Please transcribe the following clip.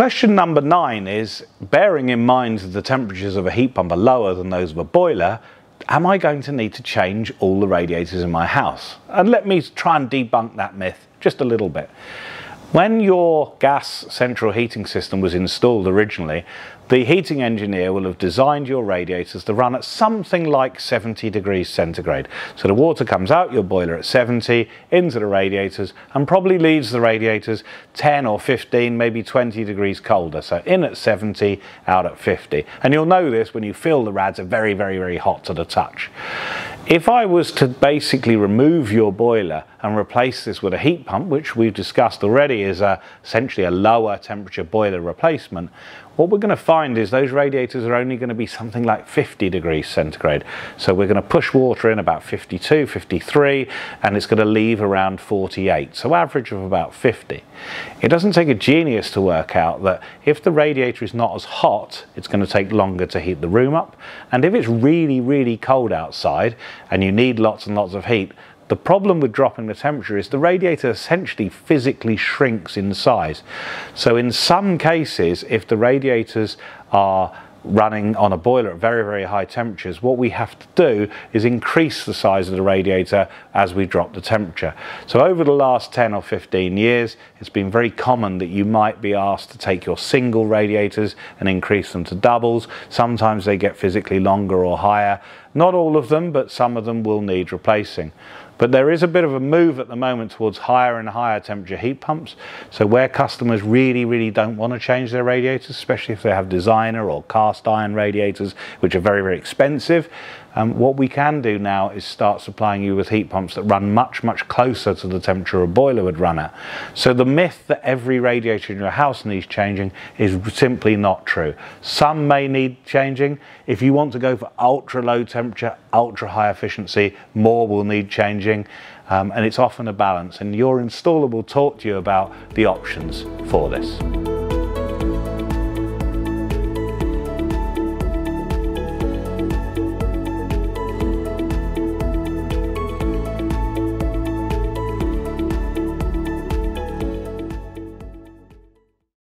Question number 9 is, bearing in mind that the temperatures of a heat pump are lower than those of a boiler, am I going to need to change all the radiators in my house? And let me try and debunk that myth just a little bit. When your gas central heating system was installed originally, the heating engineer will have designed your radiators to run at something like 70 degrees centigrade. So the water comes out your boiler at 70, into the radiators, and probably leaves the radiators 10 or 15, maybe 20 degrees colder. So in at 70, out at 50. And you'll know this when you feel the rads are very, very, very hot to the touch. If I was to basically remove your boiler and replace this with a heat pump, which we've discussed already is essentially a lower temperature boiler replacement, what we're going to find is those radiators are only going to be something like 50 degrees centigrade. So we're going to push water in about 52, 53, and it's going to leave around 48. So average of about 50. It doesn't take a genius to work out that if the radiator is not as hot, it's going to take longer to heat the room up. And if it's really, really cold outside and you need lots and lots of heat, the problem with dropping the temperature is the radiator essentially physically shrinks in size. So in some cases, if the radiators are running on a boiler at very, very high temperatures, what we have to do is increase the size of the radiator as we drop the temperature. So over the last 10 or 15 years, it's been very common that you might be asked to take your single radiators and increase them to doubles. Sometimes they get physically longer or higher. Not all of them, but some of them will need replacing. But there is a bit of a move at the moment towards higher and higher temperature heat pumps. So where customers really, really don't want to change their radiators, especially if they have designer or cast iron radiators, which are very, very expensive, what we can do now is start supplying you with heat pumps that run much, much closer to the temperature a boiler would run at. So the myth that every radiator in your house needs changing is simply not true. Some may need changing. If you want to go for ultra low temperature, ultra high efficiency, more will need changing. And it's often a balance, and your installer will talk to you about the options for this.